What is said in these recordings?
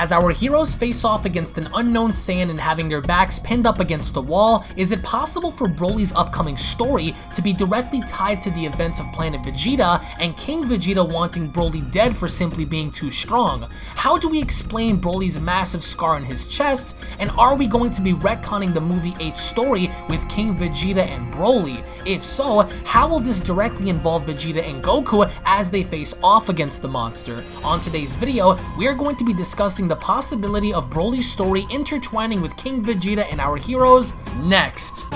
As our heroes face off against an unknown Saiyan and having their backs pinned up against the wall, is it possible for Broly's upcoming story to be directly tied to the events of Planet Vegeta and King Vegeta wanting Broly dead for simply being too strong? How do we explain Broly's massive scar on his chest, and are we going to be retconning the movie 8 story with King Vegeta and Broly? If so, how will this directly involve Vegeta and Goku as they face off against the monster? On today's video, we are going to be discussing the possibility of Broly's story intertwining with King Vegeta and our heroes next.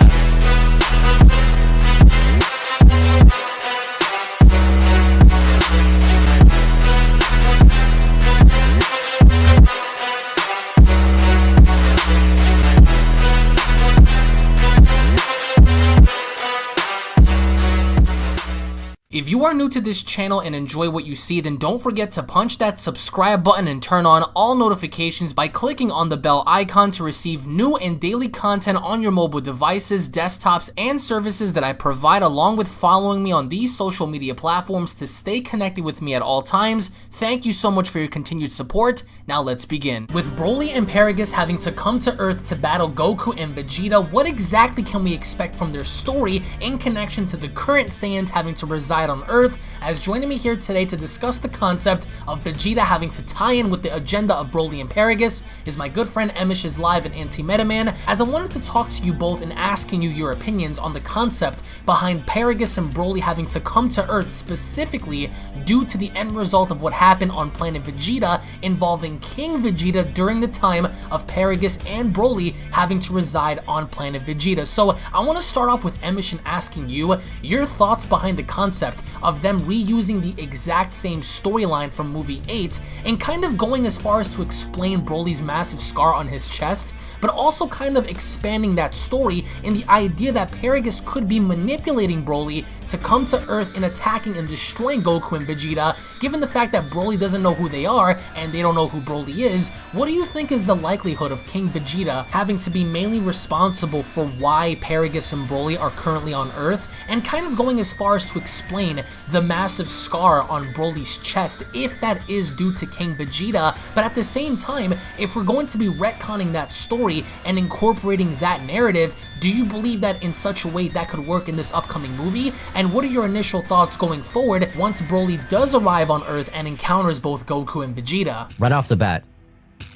If you are new to this channel and enjoy what you see, then don't forget to punch that subscribe button and turn on all notifications by clicking on the bell icon to receive new and daily content on your mobile devices, desktops, and services that I provide, along with following me on these social media platforms to stay connected with me at all times. Thank you so much for your continued support. Now let's begin. With Broly and Paragus having to come to Earth to battle Goku and Vegeta, what exactly can we expect from their story in connection to the current Saiyans having to reside on Earth? As joining me here today to discuss the concept of Vegeta having to tie in with the agenda of Broly and Paragus is my good friend EmoshIsLive and Anti-Metaman, as I wanted to talk to you both and asking you your opinions on the concept behind Paragus and Broly having to come to Earth specifically due to the end result of what happened on Planet Vegeta involving King Vegeta during the time of Paragus and Broly having to reside on Planet Vegeta. So I want to start off with Emosh and asking you your thoughts behind the concept of them reusing the exact same storyline from movie 8 and kind of going as far as to explain Broly's massive scar on his chest, but also kind of expanding that story in the idea that Paragus could be manipulating Broly to come to Earth and attacking and destroying Goku and Vegeta. Given the fact that Broly doesn't know who they are and they don't know who Broly is, what do you think is the likelihood of King Vegeta having to be mainly responsible for why Paragus and Broly are currently on Earth, and kind of going as far as to explain the massive scar on Broly's chest if that is due to King Vegeta? But at the same time, if we're going to be retconning that story and incorporating that narrative, do you believe that in such a way that could work in this upcoming movie? And what are your initial thoughts going forward once Broly does arrive on Earth and encounters both Goku and Vegeta? Right off the bat,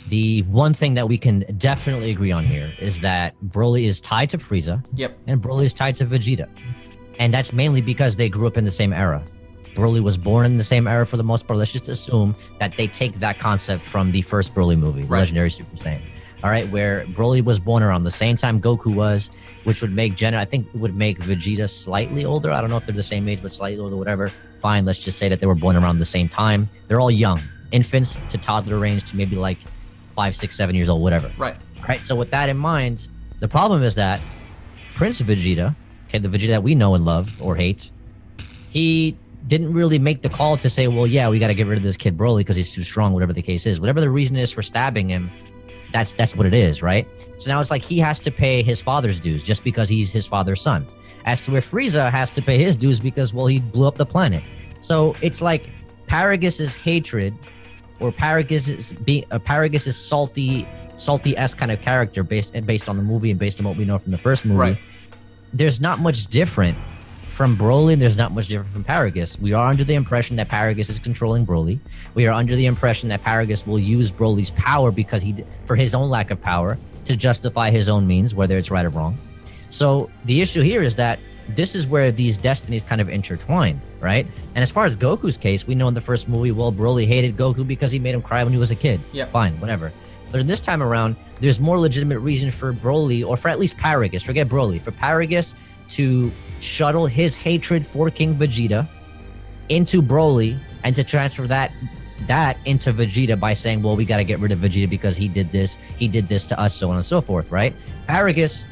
the one thing that we can definitely agree on here is that Broly is tied to Frieza. Yep. And Broly is tied to Vegeta. And that's mainly because they grew up in the same era. Broly was born in the same era for the most part. Let's just assume that they take that concept from the first Broly movie, right. Legendary Super Saiyan. All right, where Broly was born around the same time Goku was, which would make I think it would make Vegeta slightly older. I don't know if they're the same age, but slightly older, whatever. Fine, let's just say that they were born around the same time. They're all young, infants to toddler range to maybe like 5, 6, 7 years old, whatever. Right. All right, so with that in mind, the problem is that Prince Vegeta, okay, the Vegeta that we know and love or hate, he didn't really make the call to say, well, yeah, we got to get rid of this kid Broly because he's too strong, whatever the case is. Whatever the reason is for stabbing him, that's what it is, right? So now it's like he has to pay his father's dues just because he's his father's son. As to where Frieza has to pay his dues because, well, he blew up the planet. So it's like Paragus's hatred, or Paragus's salty-esque kind of character based on the movie and based on what we know from the first movie. Right. There's not much different from Broly, and there's not much different from Paragus. We are under the impression that Paragus is controlling Broly. We are under the impression that Paragus will use Broly's power because for his own lack of power to justify his own means, whether it's right or wrong. So the issue here is that this is where these destinies kind of intertwine, right? And as far as Goku's case, we know in the first movie, well, Broly hated Goku because he made him cry when he was a kid. Yeah. Fine, whatever. But in this time around, there's more legitimate reason for Broly, or for at least Paragus, forget Broly, for Paragus to shuttle his hatred for King Vegeta into Broly and to transfer that into Vegeta by saying, well, we got to get rid of Vegeta because he did this to us, so on and so forth, right? Paragus,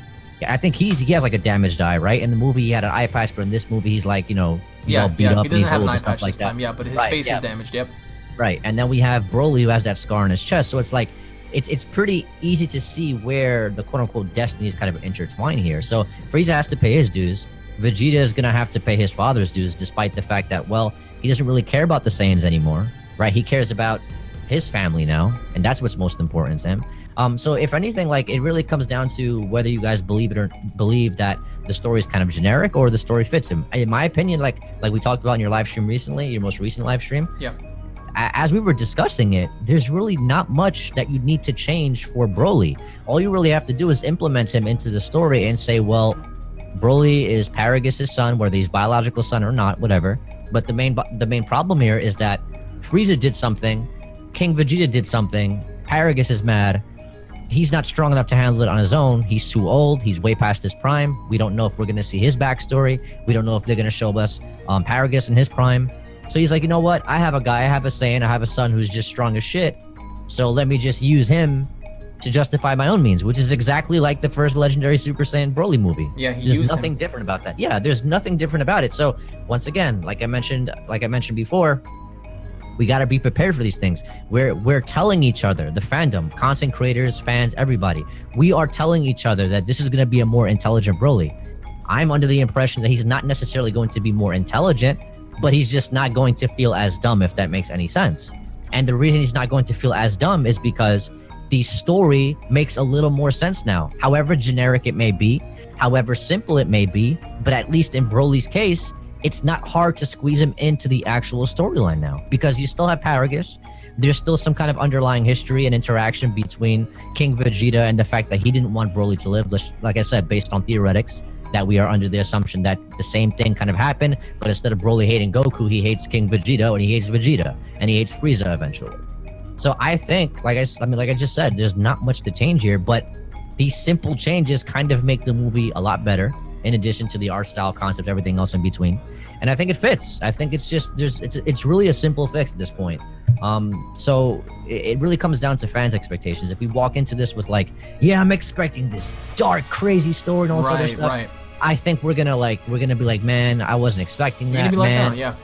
I think he has like a damaged eye, right? In the movie he had an eye patch, but in this movie he's like, he's all beat up. He doesn't have an eye patch like this time, but his face is damaged, yep. Right, and then we have Broly who has that scar on his chest, so it's like, it's pretty easy to see where the quote-unquote destinies kind of intertwine here. So Frieza has to pay his dues. Vegeta is going to have to pay his father's dues, despite the fact that, well, he doesn't really care about the Saiyans anymore, right? He cares about his family now, and that's what's most important to him. So if anything, like, it really comes down to whether you guys believe it or believe that the story is kind of generic or the story fits him. In my opinion, like we talked about in your live stream recently, your most recent live stream. Yeah. As we were discussing it, there's really not much that you need to change for Broly. All you really have to do is implement him into the story and say, well, Broly is Paragus' son, whether he's biological son or not, whatever. But the main problem here is that Frieza did something, King Vegeta did something, Paragus is mad. He's not strong enough to handle it on his own. He's too old. He's way past his prime. We don't know if we're going to see his backstory. We don't know if they're going to show us Paragus in his prime. So he's like, you know what? I have a guy, I have a Saiyan, I have a son who's just strong as shit. So let me just use him to justify my own means, which is exactly like the first legendary Super Saiyan Broly movie. Yeah, there's nothing different about that. Yeah, there's nothing different about it. So once again, like I mentioned before, we got to be prepared for these things. We're telling each other, the fandom, content creators, fans, everybody, we are telling each other that this is going to be a more intelligent Broly. I'm under the impression that he's not necessarily going to be more intelligent, but he's just not going to feel as dumb, if that makes any sense. And the reason he's not going to feel as dumb is because the story makes a little more sense now. However generic it may be, however simple it may be, but at least in Broly's case, it's not hard to squeeze him into the actual storyline now, because you still have Paragus. There's still some kind of underlying history and interaction between King Vegeta and the fact that he didn't want Broly to live, like I said, based on theoretics, that we are under the assumption that the same thing kind of happened, but instead of Broly hating Goku, he hates King Vegeta, and he hates Vegeta, and he hates Frieza eventually. So I think, like I just said, there's not much to change here, but these simple changes kind of make the movie a lot better, in addition to the art style, concept, everything else in between. And I think it fits. I think it's just, it's really a simple fix at this point. So it really comes down to fans' expectations. If we walk into this with like, yeah, I'm expecting this dark, crazy story and all this other stuff, right. I think we're gonna be like, man, I wasn't expecting that. You're gonna be let down, yeah.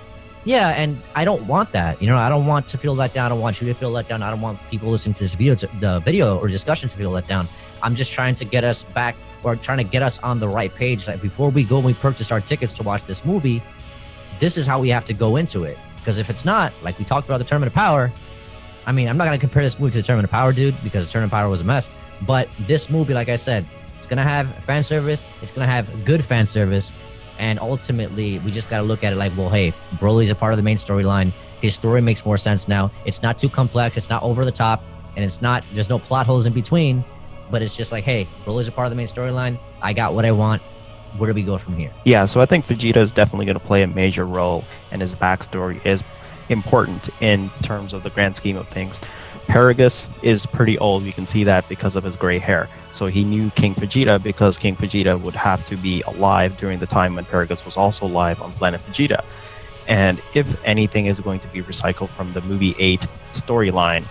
Yeah, and I don't want that. You know, I don't want to feel let down. I don't want you to feel let down. I don't want people listening to this video or discussion to feel let down. I'm just trying to get us back, or trying to get us on the right page. Like, before we go and we purchase our tickets to watch this movie, this is how we have to go into it. Because if it's not, like we talked about the Tournament of Power, I mean, I'm not gonna compare this movie to the Tournament of Power, dude, because the Tournament of Power was a mess. But this movie, like I said, it's gonna have fan service. It's gonna have good fan service, and ultimately, we just gotta look at it like, well, hey, Broly's a part of the main storyline. His story makes more sense now. It's not too complex. It's not over the top, and there's no plot holes in between. But it's just like, hey, Broly's a part of the main storyline. I got what I want. Where do we go from here? Yeah, so I think Vegeta is definitely going to play a major role, and his backstory is important in terms of the grand scheme of things. Paragus is pretty old. You can see that because of his gray hair. So he knew King Vegeta because King Vegeta would have to be alive during the time when Paragus was also alive on planet Vegeta. And if anything is going to be recycled from the movie 8 storyline,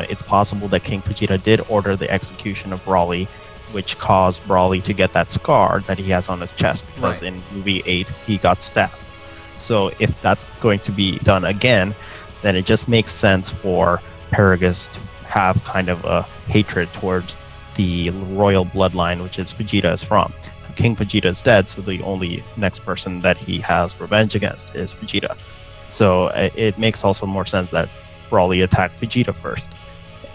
it's possible that King Vegeta did order the execution of Broly, which caused Broly to get that scar that he has on his chest, because in movie 8 he got stabbed. So if that's going to be done again, then it just makes sense for Paragus to have kind of a hatred towards the royal bloodline, which is Vegeta is from. King Vegeta is dead, so the only next person that he has revenge against is Vegeta. So it makes also more sense that Broly attacked Vegeta first.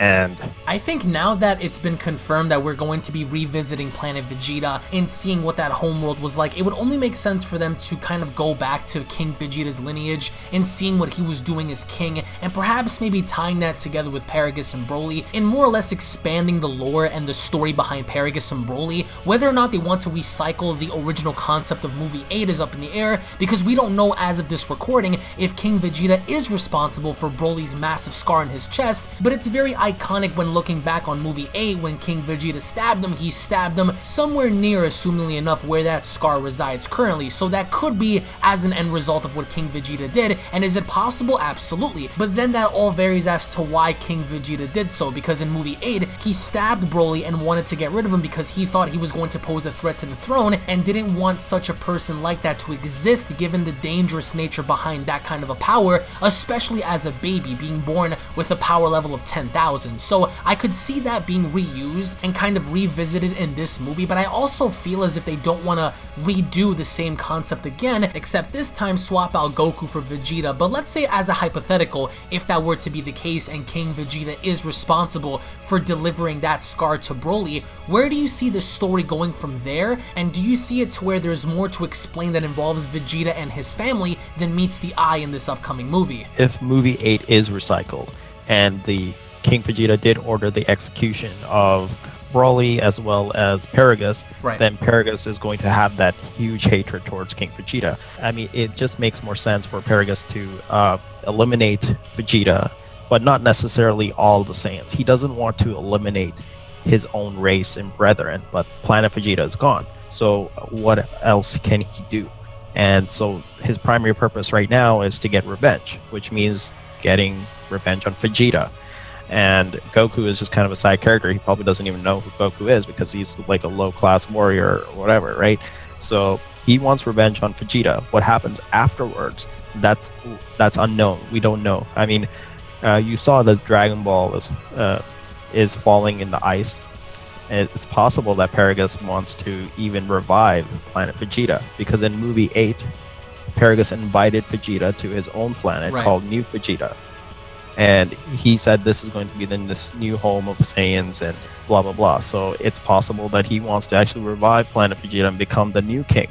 And I think now that it's been confirmed that we're going to be revisiting Planet Vegeta and seeing what that homeworld was like, it would only make sense for them to kind of go back to King Vegeta's lineage and seeing what he was doing as king, and perhaps maybe tying that together with Paragus and Broly and more or less expanding the lore and the story behind Paragus and Broly. Whether or not they want to recycle the original concept of movie 8 is up in the air, because we don't know as of this recording if King Vegeta is responsible for Broly's massive scar on his chest, but it's very iconic when looking back on movie 8 when King Vegeta stabbed him. He stabbed him somewhere near, assumingly enough, where that scar resides currently, so that could be as an end result of what King Vegeta did. And is it possible? Absolutely. But then that all varies as to why King Vegeta did so, because in movie 8 he stabbed Broly and wanted to get rid of him because he thought he was going to pose a threat to the throne and didn't want such a person like that to exist, given the dangerous nature behind that kind of a power, especially as a baby being born with a power level of 10,000. 2000s. So I could see that being reused and kind of revisited in this movie, but I also feel as if they don't want to redo the same concept again, except this time swap out Goku for Vegeta. But let's say, as a hypothetical, if that were to be the case and King Vegeta is responsible for delivering that scar to Broly, where do you see the story going from there? And do you see it to where there's more to explain that involves Vegeta and his family than meets the eye in this upcoming movie? If movie 8 is recycled and the King Vegeta did order the execution of Broly as well as Paragus, right, then Paragus is going to have that huge hatred towards King Vegeta. I mean, it just makes more sense for Paragus to eliminate Vegeta, but not necessarily all the Saiyans. He doesn't want to eliminate his own race and brethren, but Planet Vegeta is gone. So what else can he do? And so his primary purpose right now is to get revenge, which means getting revenge on Vegeta. And Goku is just kind of a side character. He probably doesn't even know who Goku is because he's like a low-class warrior or whatever, right? So he wants revenge on Vegeta. What happens afterwards, that's unknown. We don't know. I mean, you saw the Dragon Ball is falling in the ice. It's possible that Paragus wants to even revive Planet Vegeta, because in movie 8, Paragus invited Vegeta to his own planet called New Vegeta. And he said this is going to be this new home of the Saiyans and blah, blah, blah. So it's possible that he wants to actually revive Planet Vegeta and become the new king.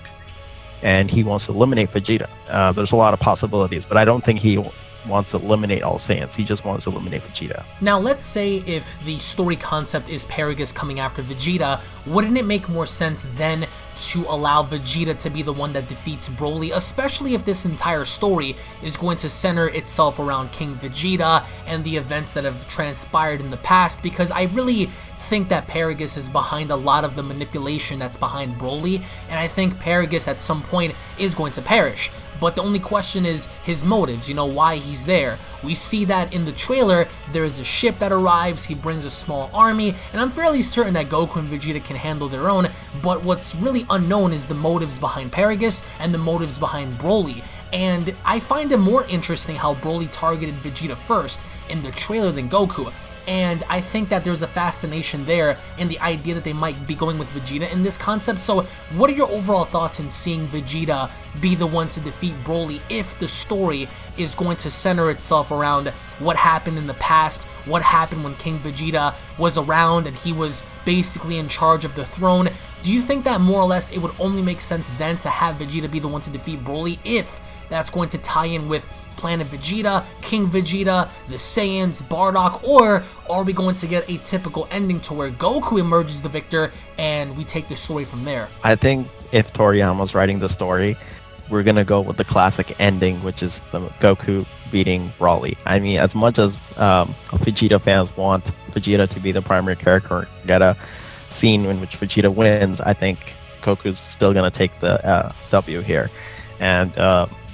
And he wants to eliminate Vegeta. There's a lot of possibilities, but I don't think he wants to eliminate all Saiyans. He just wants to eliminate Vegeta. Now, let's say if the story concept is Paragus coming after Vegeta, wouldn't it make more sense then to allow Vegeta to be the one that defeats Broly, especially if this entire story is going to center itself around King Vegeta and the events that have transpired in the past? Because I really think that Paragus is behind a lot of the manipulation that's behind Broly, and I think Paragus at some point is going to perish. But the only question is his motives, you know, why he's there. We see that in the trailer, there is a ship that arrives, he brings a small army, and I'm fairly certain that Goku and Vegeta can handle their own, but what's really unknown is the motives behind Paragus and the motives behind Broly. And I find it more interesting how Broly targeted Vegeta first in the trailer than Goku. And I think that there's a fascination there in the idea that they might be going with Vegeta in this concept. So what are your overall thoughts in seeing Vegeta be the one to defeat Broly if the story is going to center itself around what happened in the past, what happened when King Vegeta was around and he was basically in charge of the throne? Do you think that more or less it would only make sense then to have Vegeta be the one to defeat Broly if that's going to tie in with Planet Vegeta, King Vegeta, the Saiyans, Bardock, or are we going to get a typical ending to where Goku emerges the victor and we take the story from there? I think if Toriyama's writing the story, we're going to go with the classic ending, which is the Goku beating Broly. I mean, as much as Vegeta fans want Vegeta to be the primary character and get a scene in which Vegeta wins, I think Goku's still going to take the W here. And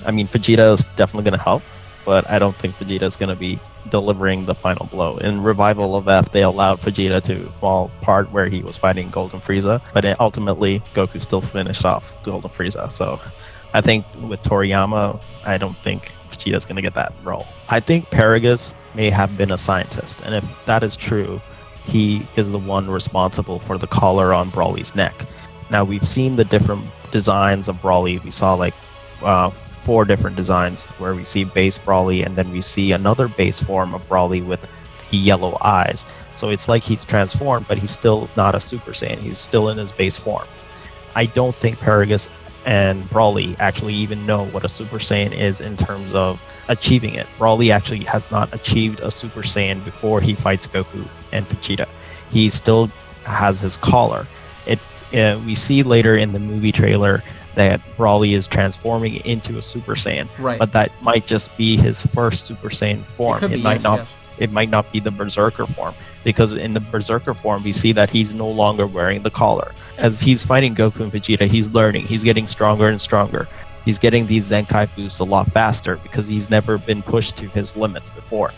I mean, Vegeta is definitely going to help, but I don't think Vegeta is going to be delivering the final blow. In Revival of F, they allowed Vegeta to fall part where he was fighting Golden Frieza, but ultimately Goku still finished off Golden Frieza. So I think with Toriyama, I don't think Vegeta is going to get that role. I think Paragus may have been a scientist, and if that is true, he is the one responsible for the collar on Broly's neck. Now, we've seen the different designs of Broly. We saw like 4 different designs where we see base Broly and then we see another base form of Broly with the yellow eyes. So it's like he's transformed, but he's still not a Super Saiyan. He's still in his base form. I don't think Paragus and Broly actually even know what a Super Saiyan is in terms of achieving it. Broly actually has not achieved a Super Saiyan before he fights Goku and Vegeta. He still has his collar. We see later in the movie trailer that Broly is transforming into a Super Saiyan, but that might just be his first Super Saiyan form. It might not be the Berserker form, because in the Berserker form we see that he's no longer wearing the collar. As he's fighting Goku and Vegeta, he's learning, he's getting stronger and stronger. He's getting these Zenkai boosts a lot faster because he's never been pushed to his limits before.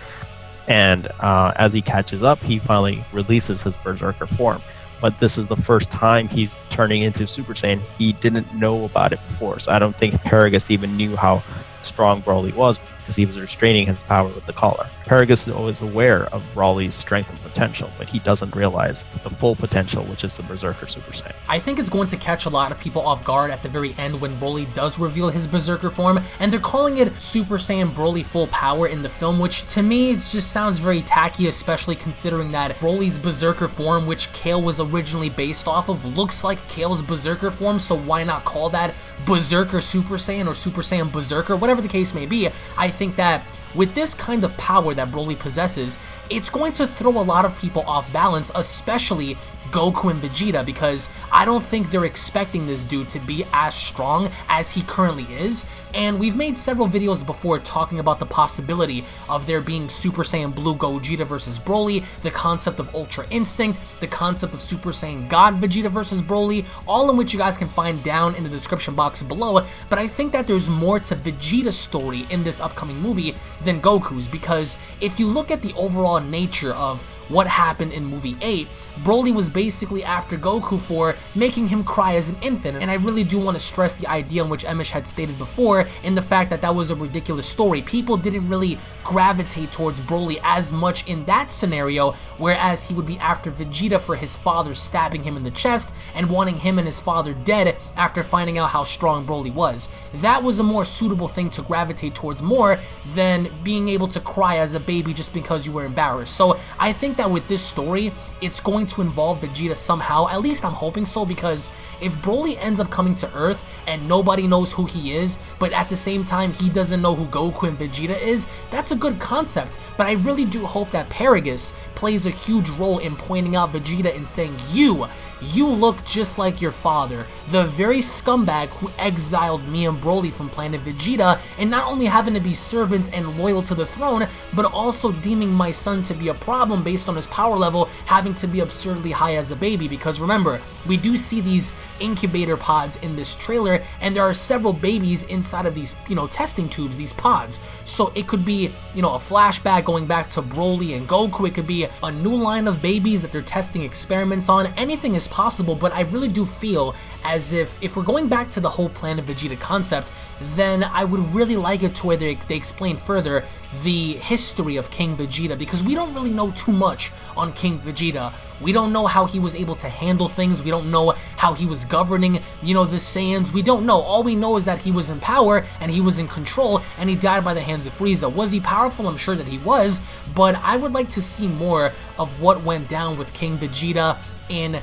And as he catches up, he finally releases his Berserker form. But this is the first time he's turning into Super Saiyan. He didn't know about it before, so I don't think Paragus even knew how strong Broly was because he was restraining his power with the collar. Paragus is always aware of Broly's strength and potential, but he doesn't realize the full potential, which is the Berserker Super Saiyan. I think it's going to catch a lot of people off guard at the very end when Broly does reveal his Berserker form, and they're calling it Super Saiyan Broly Full Power in the film, which to me it just sounds very tacky, especially considering that Broly's Berserker form, which Kale was originally based off of, looks like Kale's Berserker form, so why not call that Berserker Super Saiyan or Super Saiyan Berserker, whatever the case may be. I think that with this kind of power that Broly possesses, it's going to throw a lot of people off balance, especially Goku and Vegeta, because I don't think they're expecting this dude to be as strong as he currently is, and we've made several videos before talking about the possibility of there being Super Saiyan Blue Gogeta versus Broly, the concept of Ultra Instinct, the concept of Super Saiyan God Vegeta versus Broly, all in which you guys can find down in the description box below, but I think that there's more to Vegeta's story in this upcoming movie than Goku's, because if you look at the overall nature of what happened in movie 8, Broly was basically after Goku for making him cry as an infant, and I really do want to stress the idea in which Emish had stated before in the fact that that was a ridiculous story. People didn't really gravitate towards Broly as much in that scenario, whereas he would be after Vegeta for his father stabbing him in the chest and wanting him and his father dead after finding out how strong Broly was. That was a more suitable thing to gravitate towards more than being able to cry as a baby just because you were embarrassed. So I think that with this story, it's going to involve Vegeta somehow, at least I'm hoping so, because if Broly ends up coming to Earth and nobody knows who he is, but at the same time he doesn't know who Goku and Vegeta is, that's a good concept, but I really do hope that Paragus plays a huge role in pointing out Vegeta and saying, you look just like your father, the very scumbag who exiled me and Broly from planet Vegeta, and not only having to be servants and loyal to the throne, but also deeming my son to be a problem based on his power level having to be absurdly high as a baby. Because remember, we do see these incubator pods in this trailer, and there are several babies inside of these, testing tubes, these pods. So it could be, a flashback going back to Broly and Goku. It could be a new line of babies that they're testing experiments on. Anything is possible, but I really do feel as if we're going back to the whole Planet Vegeta concept, then I would really like it to where they explain further the history of King Vegeta, because we don't really know too much on King Vegeta. We don't know how he was able to handle things. We don't know how he was governing, the Saiyans. We don't know. All we know is that he was in power and he was in control and he died by the hands of Frieza. Was he powerful? I'm sure that he was, but I would like to see more of what went down with King Vegeta in,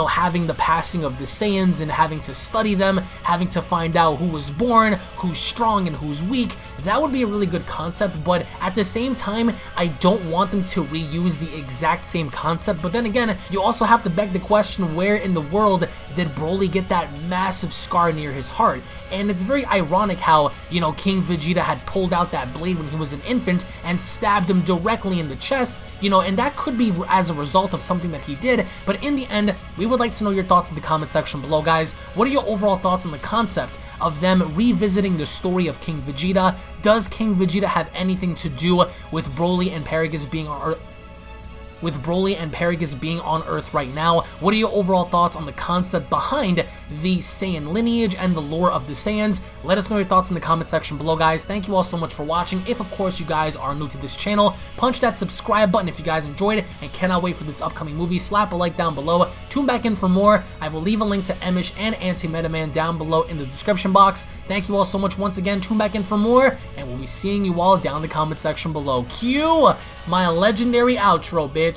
having the passing of the Saiyans and having to study them, having to find out who was born, who's strong and who's weak. That would be a really good concept, but at the same time, I don't want them to reuse the exact same concept. But then again, you also have to beg the question, where in the world did Broly get that massive scar near his heart? And it's very ironic how, King Vegeta had pulled out that blade when he was an infant and stabbed him directly in the chest, and that could be as a result of something that he did. But in the end, we would like to know your thoughts in the comment section below, guys. What are your overall thoughts on the concept of them revisiting the story of King Vegeta? Does King Vegeta have anything to do with Broly and Paragus being on Earth right now? What are your overall thoughts on the concept behind the Saiyan lineage and the lore of the Saiyans? Let us know your thoughts in the comment section below, guys. Thank you all so much for watching. If, of course, you guys are new to this channel, punch that subscribe button if you guys enjoyed it and cannot wait for this upcoming movie. Slap a like down below. Tune back in for more. I will leave a link to Emish and Anti-Metaman down below in the description box. Thank you all so much once again. Tune back in for more, and we'll be seeing you all down in the comment section below. Cue my legendary outro, bitch.